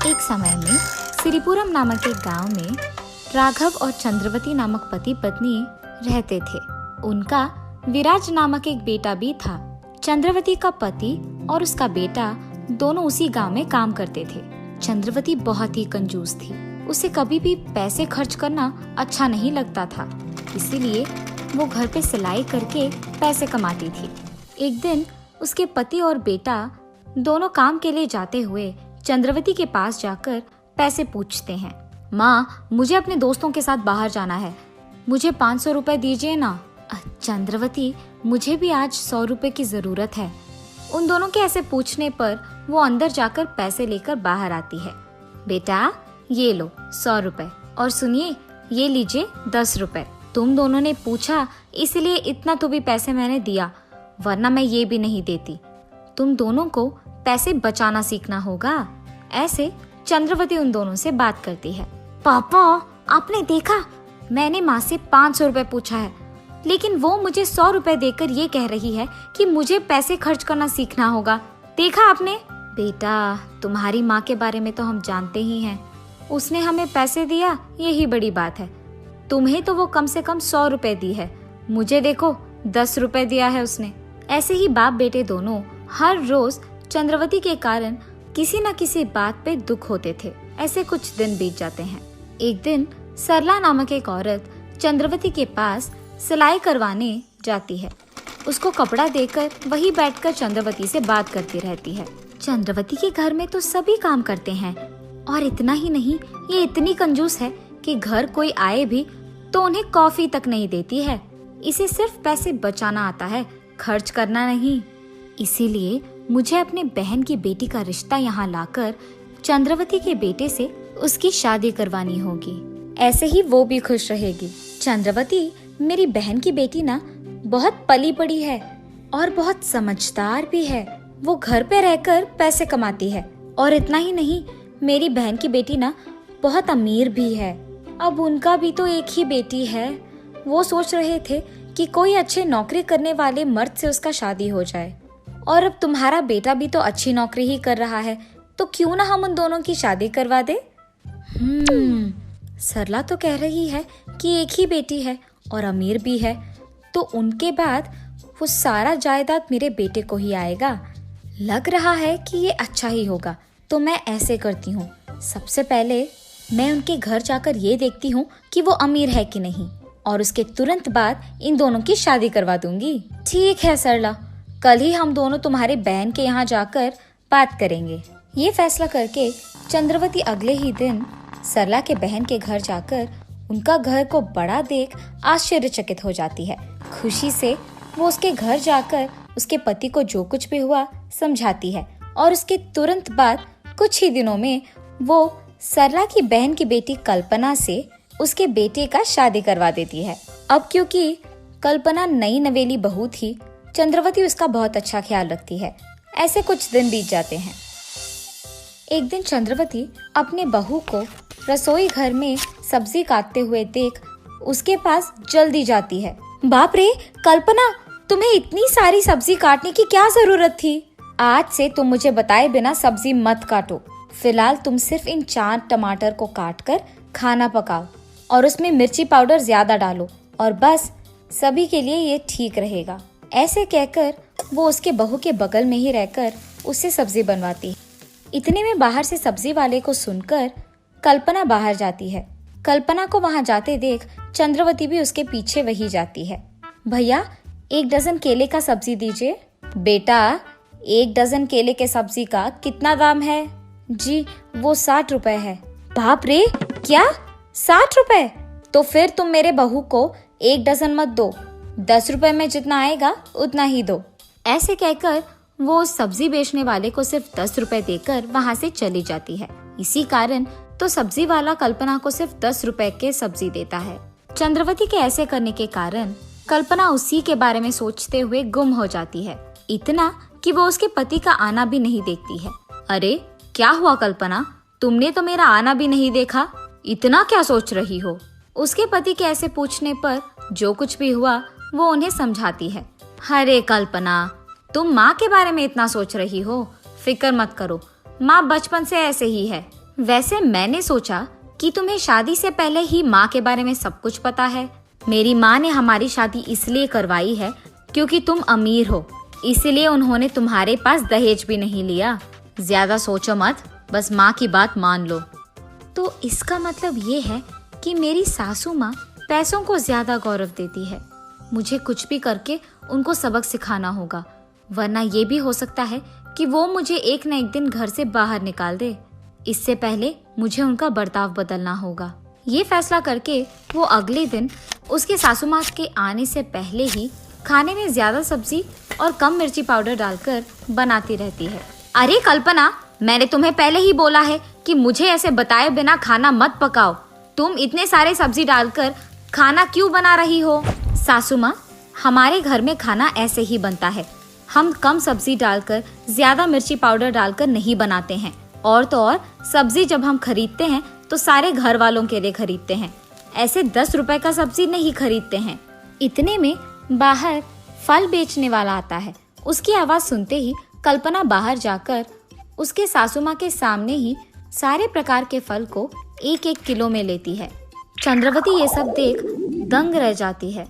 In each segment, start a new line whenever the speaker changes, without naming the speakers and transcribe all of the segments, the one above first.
एक समय में सिरिपुरम नामक एक गांव में राघव और चंद्रवती नामक पति पत्नी रहते थे। उनका विराज नामक एक बेटा भी था। चंद्रवती का पति और उसका बेटा दोनों उसी गांव में काम करते थे। चंद्रवती बहुत ही कंजूस थी। उसे कभी भी पैसे खर्च करना अच्छा नहीं लगता था, इसीलिए वो घर पे सिलाई करके पैसे कमाती थी। एक दिन उसके पति और बेटा दोनों काम के लिए जाते हुए चंद्रवती के पास जाकर पैसे पूछते हैं। माँ, मुझे अपने दोस्तों के साथ बाहर जाना है, मुझे 500 रुपए दीजिए ना। चंद्रवती, मुझे भी आज 100 रुपए की जरूरत है। उन दोनों के ऐसे पूछने पर वो अंदर जाकर पैसे लेकर बाहर आती है। बेटा, ये लो 100 रुपए, और सुनिए, ये लीजिए 10 रुपए। तुम दोनों ने पूछा इसलिए इतना तो भी पैसे मैंने दिया, वरना मैं ये भी नहीं देती। तुम दोनों को पैसे बचाना सीखना होगा। ऐसे चंद्रवती उन दोनों से बात करती है। पापा, आपने देखा, मैंने माँ से 500 रुपए पूछा है, लेकिन वो मुझे 100 रुपए देकर ये कह रही है कि मुझे पैसे खर्च करना सीखना होगा। देखा आपने? बेटा, तुम्हारी माँ के बारे में तो हम जानते ही हैं। उसने हमें पैसे दिया, यही बड़ी बात है। तुम्हें तो वो कम से कम 100 रुपए दी है, मुझे देखो 10 रुपए दिया है उसने। ऐसे ही बाप बेटे दोनों हर रोज चंद्रवती के कारण किसी न किसी बात पे दुख होते थे। ऐसे कुछ दिन बीत जाते हैं। एक दिन सरला नामक एक औरत चंद्रवती के पास सिलाई करवाने जाती है। उसको कपड़ा देकर वही बैठकर चंद्रवती से बात करती रहती है। चंद्रवती के घर में तो सभी काम करते हैं, और इतना ही नहीं, ये इतनी कंजूस है कि घर कोई आए भी तो उन्हें कॉफी तक नहीं देती है। इसे सिर्फ पैसे बचाना आता है, खर्च करना नहीं। इसीलिए मुझे अपने बहन की बेटी का रिश्ता यहाँ लाकर चंद्रवती के बेटे से उसकी शादी करवानी होगी। ऐसे ही वो भी खुश रहेगी। चंद्रवती, मेरी बहन की बेटी ना बहुत पली पड़ी है और बहुत समझदार भी है। वो घर पे रहकर पैसे कमाती है, और इतना ही नहीं, मेरी बहन की बेटी ना बहुत अमीर भी है। अब उनका भी तो एक ही बेटी है। वो सोच रहे थे कि कोई अच्छे नौकरी करने वाले मर्द से उसका शादी हो जाए, और अब तुम्हारा बेटा भी तो अच्छी नौकरी ही कर रहा है, तो क्यों ना हम उन दोनों की शादी करवा दे। सरला तो कह रही है कि एक ही बेटी है और अमीर भी है, तो उनके बाद वो सारा जायदाद मेरे बेटे को ही आएगा। लग रहा है कि ये अच्छा ही होगा। तो मैं ऐसे करती हूँ, सबसे पहले मैं उनके घर जाकर ये देखती हूँ कि वो अमीर है कि नहीं, और उसके तुरंत बाद इन दोनों की शादी करवा दूंगी। ठीक है सरला, कल ही हम दोनों तुम्हारे बहन के यहाँ जाकर बात करेंगे। ये फैसला करके चंद्रवती अगले ही दिन सरला के बहन के घर जाकर उनका घर को बड़ा देख आश्चर्यचकित हो जाती है। खुशी से वो उसके घर जाकर उसके पति को जो कुछ भी हुआ समझाती है, और उसके तुरंत बाद कुछ ही दिनों में वो सरला की बहन की बेटी कल्पना से उसके बेटे का शादी करवा देती है। अब क्योंकि कल्पना नई नवेली बहू थी, चंद्रवती उसका बहुत अच्छा ख्याल रखती है। ऐसे कुछ दिन बीत जाते हैं। एक दिन चंद्रवती अपने बहू को रसोई घर में सब्जी काटते हुए देख उसके पास जल्दी जाती है। बाप रे कल्पना, तुम्हें इतनी सारी सब्जी काटने की क्या जरूरत थी? आज से तुम मुझे बताए बिना सब्जी मत काटो। फिलहाल तुम सिर्फ इन 4 टमाटर को काटकर खाना पकाओ, और उसमें मिर्ची पाउडर ज्यादा डालो, और बस सभी के लिए ये ठीक रहेगा। ऐसे कहकर वो उसके बहू के बगल में ही रहकर उससे सब्जी बनवाती है। इतने में बाहर से सब्जी वाले को सुनकर कल्पना बाहर जाती है। कल्पना को वहां जाते देख चंद्रवती भी उसके पीछे वही जाती है। भैया, 1 डजन केले का सब्जी दीजिए। बेटा, 1 डजन केले के सब्जी का कितना दाम है? जी, वो 60 रुपए है। बाप रे, क्या 60 रुपए? तो फिर तुम मेरे बहू को 1 डजन मत दो, 10 रुपए में जितना आएगा उतना ही दो। ऐसे कहकर वो सब्जी बेचने वाले को सिर्फ 10 रुपए देकर वहाँ से चली जाती है। इसी कारण तो सब्जी वाला कल्पना को सिर्फ 10 रुपए के सब्जी देता है। चंद्रवती के ऐसे करने के कारण कल्पना उसी के बारे में सोचते हुए गुम हो जाती है, इतना कि वो उसके पति का आना भी नहीं देखती है। अरे क्या हुआ कल्पना, तुमने तो मेरा आना भी नहीं देखा, इतना क्या सोच रही हो? उसके पति के ऐसे पूछने पर जो कुछ भी हुआ वो उन्हें समझाती है। अरे कल्पना, तुम माँ के बारे में इतना सोच रही हो, फिक्र मत करो, माँ बचपन से ऐसे ही है, वैसे मैंने सोचा कि तुम्हें शादी से पहले ही माँ के बारे में सब कुछ पता है। मेरी माँ ने हमारी शादी इसलिए करवाई है क्योंकि तुम अमीर हो, इसलिए उन्होंने तुम्हारे पास दहेज भी नहीं लिया। ज्यादा सोचो मत, बस माँ की बात मान लो। तो इसका मतलब ये है कि मेरी सासू माँ पैसों को ज्यादा गौरव देती है। मुझे कुछ भी करके उनको सबक सिखाना होगा, वरना ये भी हो सकता है कि वो मुझे एक न एक दिन घर से बाहर निकाल दे। इससे पहले मुझे उनका बर्ताव बदलना होगा। ये फैसला करके वो अगले दिन उसके सासू माँ के आने से पहले ही खाने में ज्यादा सब्जी और कम मिर्ची पाउडर डालकर बनाती रहती है। अरे कल्पना, मैंने तुम्हें पहले ही बोला है कि मुझे ऐसे बताए बिना खाना मत पकाओ। तुम इतने सारे सब्जी डालकर खाना क्यों बना रही हो? सासू माँ, हमारे घर में खाना ऐसे ही बनता है। हम कम सब्जी डालकर ज्यादा मिर्ची पाउडर डालकर नहीं बनाते हैं। और तो और सब्जी जब हम खरीदते हैं तो सारे घर वालों के लिए खरीदते हैं, ऐसे 10 रुपए का सब्जी नहीं खरीदते हैं। इतने में बाहर फल बेचने वाला आता है। उसकी आवाज सुनते ही कल्पना बाहर जाकर उसके सासू माँ के सामने ही सारे प्रकार के फल को 1-1 किलो में लेती है। चंद्रवती ये सब देख दंग रह जाती है।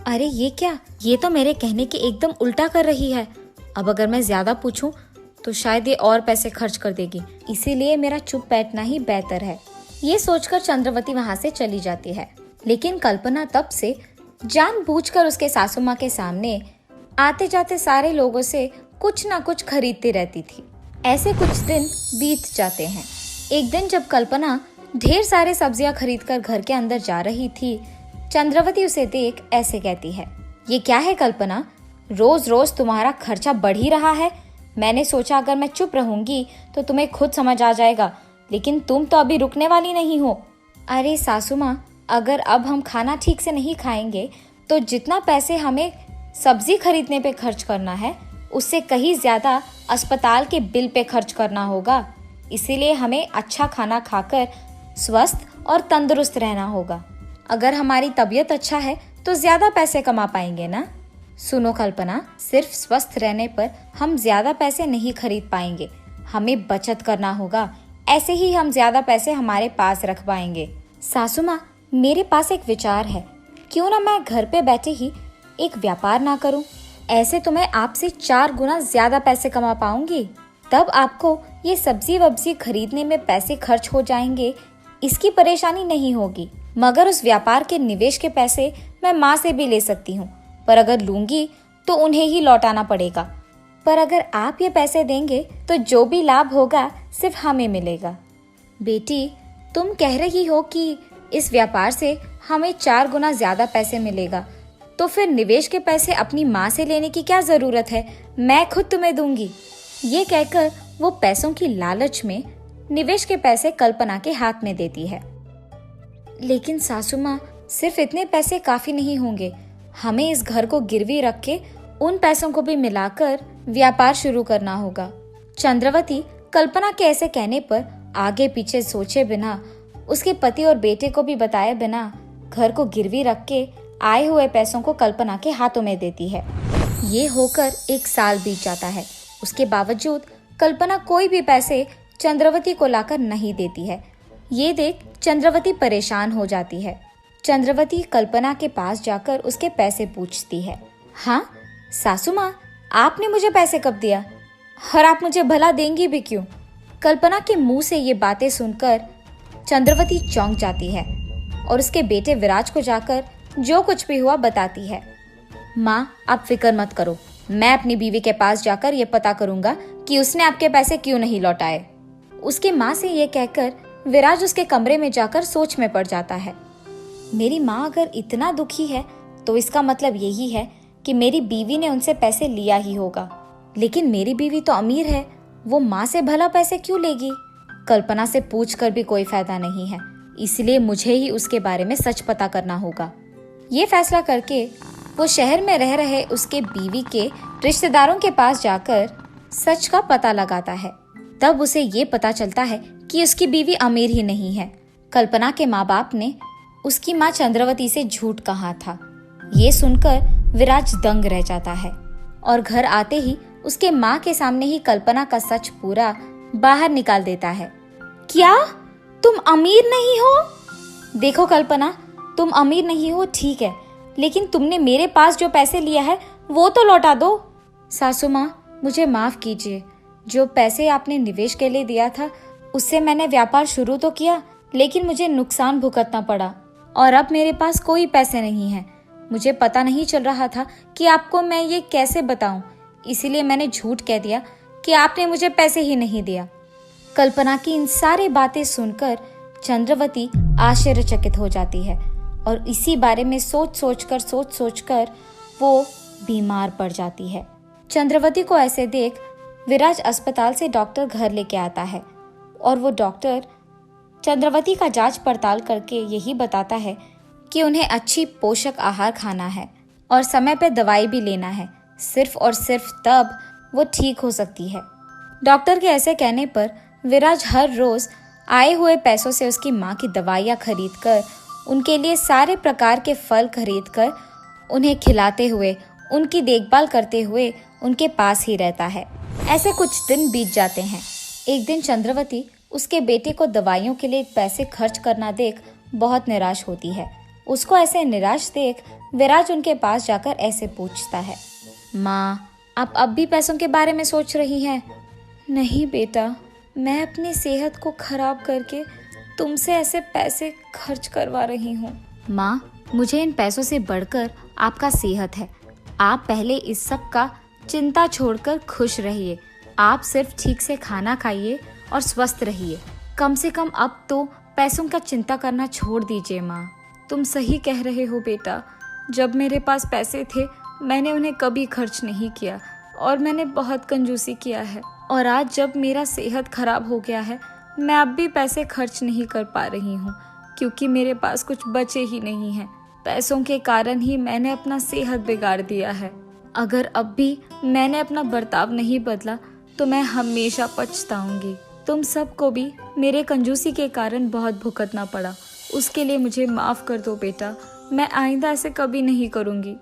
अरे ये क्या, ये तो मेरे कहने के एकदम उल्टा कर रही है। अब अगर मैं ज्यादा पूछूं तो शायद ये और पैसे खर्च कर देगी, इसीलिए मेरा चुप बैठना ही बेहतर है। ये सोचकर चंद्रवती वहाँ से चली जाती है। लेकिन कल्पना तब से जानबूझकर उसके सासू माँ के सामने आते जाते सारे लोगों से कुछ ना कुछ खरीदती रहती थी। ऐसे कुछ दिन बीत जाते हैं। एक दिन जब कल्पना ढेर सारे सब्जियां खरीदकर घर के अंदर जा रही थी, चंद्रवती उसे देख ऐसे कहती है, ये क्या है कल्पना, रोज रोज तुम्हारा खर्चा बढ़ ही रहा है। मैंने सोचा अगर मैं चुप रहूंगी तो तुम्हें खुद समझ आ जाएगा, लेकिन तुम तो अभी रुकने वाली नहीं हो। अरे सासू माँ, अगर अब हम खाना ठीक से नहीं खाएंगे तो जितना पैसे हमें सब्जी खरीदने पे खर्च करना है उससे कहीं ज्यादा अस्पताल के बिल पे खर्च करना होगा। इसीलिए हमें अच्छा खाना खाकर स्वस्थ और तंदुरुस्त रहना होगा। अगर हमारी तबीयत अच्छा है तो ज्यादा पैसे कमा पाएंगे ना। सुनो कल्पना, सिर्फ स्वस्थ रहने पर हम ज्यादा पैसे नहीं खरीद पाएंगे, हमें बचत करना होगा। ऐसे ही हम ज्यादा पैसे हमारे पास रख पाएंगे। सासू माँ, मेरे पास एक विचार है, क्यों ना मैं घर पे बैठे ही एक व्यापार ना करूं? ऐसे तो मैं आपसे 4 गुना ज्यादा पैसे कमा पाऊंगी। तब आपको ये सब्जी वब्जी खरीदने में पैसे खर्च हो जाएंगे, इसकी परेशानी नहीं होगी। मगर उस व्यापार के निवेश के पैसे मैं माँ से भी ले सकती हूँ, पर अगर लूंगी तो उन्हें ही लौटाना पड़ेगा। पर अगर आप ये पैसे देंगे तो जो भी लाभ होगा सिर्फ हमें मिलेगा। बेटी, तुम कह रही हो कि इस व्यापार से हमें 4 गुना ज्यादा पैसे मिलेगा, तो फिर निवेश के पैसे अपनी माँ से लेने की क्या जरूरत है, मैं खुद तुम्हें दूंगी। ये कहकर वो पैसों की लालच में निवेश के पैसे कल्पना के हाथ में देती है। लेकिन सासू माँ, सिर्फ इतने पैसे काफी नहीं होंगे, हमें इस घर को गिरवी रख के उन पैसों को भी मिलाकर व्यापार शुरू करना होगा। चंद्रवती कल्पना के ऐसे कहने पर आगे पीछे सोचे बिना, उसके पति और बेटे को भी बताए बिना घर को गिरवी रख के आए हुए पैसों को कल्पना के हाथों में देती है। ये होकर 1 साल बीत जाता है। उसके बावजूद कल्पना कोई भी पैसे चंद्रवती को लाकर नहीं देती है। ये देख चंद्रवती परेशान हो जाती है। चंद्रवती कल्पना के पास जाकर उसके पैसे पूछती है। हाँ सासू माँ, आपने मुझे पैसे कब दिया, और आप मुझे भला देंगी भी क्यों? कल्पना के मुंह से ये बातें सुनकर चंद्रवती चौंक जाती है और उसके बेटे विराज को जाकर जो कुछ भी हुआ बताती है। माँ, आप फिक्र मत करो, मैं अपनी बीवी के पास जाकर ये पता करूंगा कि उसने आपके पैसे क्यों नहीं लौटाए। उसके माँ से ये कहकर विराज उसके कमरे में जाकर सोच में पड़ जाता है। मेरी माँ अगर इतना दुखी है तो इसका मतलब यही है कि मेरी बीवी ने उनसे पैसे लिया ही होगा। लेकिन मेरी बीवी तो अमीर है, वो माँ से भला पैसे क्यों लेगी? कल्पना से पूछकर भी कोई फायदा नहीं है, इसलिए मुझे ही उसके बारे में सच पता करना होगा। ये फैसला करके वो शहर में रह रहे उसके बीवी के रिश्तेदारों के पास जाकर सच का पता लगाता है। तब उसे ये पता चलता है कि उसकी बीवी अमीर ही नहीं है। कल्पना के माँ बाप ने उसकी माँ चंद्रवती से झूठ कहा था। ये सुनकर विराज दंग रह जाता है और घर आते ही उसके माँ के सामने ही कल्पना का सच पूरा बाहर निकाल देता है। क्या तुम अमीर नहीं हो? देखो कल्पना, तुम अमीर नहीं हो ठीक है, लेकिन तुमने मेरे पास जो पैसे लिया है वो तो लौटा दो। सासू माँ, मुझे माफ कीजिए। जो पैसे आपने निवेश के लिए दिया था उससे मैंने व्यापार शुरू तो किया, लेकिन मुझे नुकसान भुगतना पड़ा और अब मेरे पास कोई पैसे नहीं है। मुझे पता नहीं चल रहा था कि आपको मैं ये कैसे बताऊं, इसीलिए मैंने झूठ कह दिया कि आपने मुझे पैसे ही नहीं दिया। कल्पना की इन सारी बातें सुनकर चंद्रवती आश्चर्यचकित हो जाती है और इसी बारे में सोच सोच कर वो बीमार पड़ जाती है। चंद्रवती को ऐसे देख विराज अस्पताल से डॉक्टर घर लेके आता है और वो डॉक्टर चंद्रवती का जांच पड़ताल करके यही बताता है कि उन्हें अच्छी पोषक आहार खाना है और समय पर दवाई भी लेना है। सिर्फ और सिर्फ तब वो ठीक हो सकती है। डॉक्टर के ऐसे कहने पर विराज हर रोज आए हुए पैसों से उसकी माँ की दवाइयाँ खरीद कर, उनके लिए सारे प्रकार के फल खरीद कर उन्हें खिलाते हुए, उनकी देखभाल करते हुए उनके पास ही रहता है। ऐसे कुछ दिन बीत जाते हैं। एक दिन चंद्रवती उसके बेटे को दवाइयों के लिए पैसे खर्च करना देख बहुत निराश होती है। उसको ऐसे निराश देख विराज उनके पास जाकर ऐसे पूछता है, माँ, आप अब भी पैसों के बारे में सोच रही हैं? नहीं बेटा, मैं अपनी सेहत को खराब करके तुमसे ऐसे पैसे खर्च करवा रही हूँ। माँ, मुझे इन पैसों से बढ़कर आपका सेहत है। आप पहले इस सब का चिंता छोड़कर खुश रहिए। आप सिर्फ ठीक से खाना खाइए और स्वस्थ रहिए। कम से कम अब तो पैसों का चिंता करना छोड़ दीजिए। माँ, तुम सही कह रहे हो बेटा। जब मेरे पास पैसे थे मैंने उन्हें कभी खर्च नहीं किया और मैंने बहुत कंजूसी किया है, और आज जब मेरा सेहत खराब हो गया है मैं अब भी पैसे खर्च नहीं कर पा रही हूँ क्योंकि मेरे पास कुछ बचे ही नहीं हैं। पैसों के कारण ही मैंने अपना सेहत बिगाड़ दिया है। अगर अब भी मैंने अपना बर्ताव नहीं बदला तो मैं हमेशा पछताऊंगी। तुम सबको भी मेरे कंजूसी के कारण बहुत भुगतना पड़ा, उसके लिए मुझे माफ कर दो बेटा। मैं आइंदा ऐसे कभी नहीं करूंगी।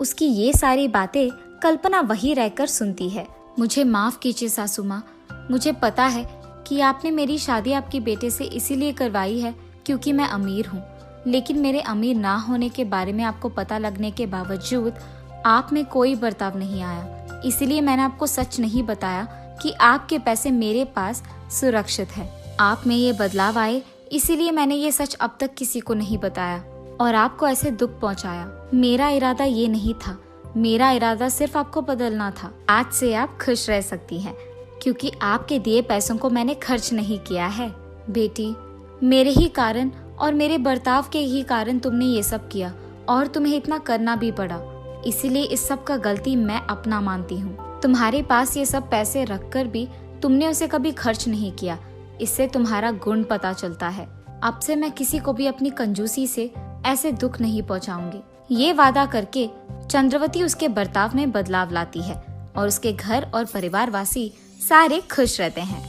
उसकी ये सारी बातें कल्पना वहीं रहकर सुनती है। मुझे माफ कीजिए सासू माँ, मुझे पता है कि आपने मेरी शादी आपके बेटे से इसीलिए करवाई है क्योंकि मैं अमीर हूँ, लेकिन मेरे अमीर ना होने के बारे में आपको पता लगने के बावजूद आप में कोई बर्ताव नहीं आया। इसीलिए मैंने आपको सच नहीं बताया कि आपके पैसे मेरे पास सुरक्षित है। आप में ये बदलाव आए इसीलिए मैंने ये सच अब तक किसी को नहीं बताया और आपको ऐसे दुख पहुंचाया। मेरा इरादा ये नहीं था। मेरा इरादा सिर्फ आपको बदलना था। आज से आप खुश रह सकती हैं क्योंकि आपके दिए पैसों को मैंने खर्च नहीं किया है। बेटी, मेरे ही कारण और मेरे बर्ताव के ही कारण तुमने ये सब किया और तुम्हें इतना करना भी पड़ा। इसीलिए इस सब का गलती मैं अपना मानती हूँ। तुम्हारे पास ये सब पैसे रखकर भी तुमने उसे कभी खर्च नहीं किया, इससे तुम्हारा गुण पता चलता है। अब से मैं किसी को भी अपनी कंजूसी से ऐसे दुख नहीं पहुँचाऊंगी। ये वादा करके चंद्रवती उसके बर्ताव में बदलाव लाती है और उसके घर और परिवारवासी सारे खुश रहते हैं।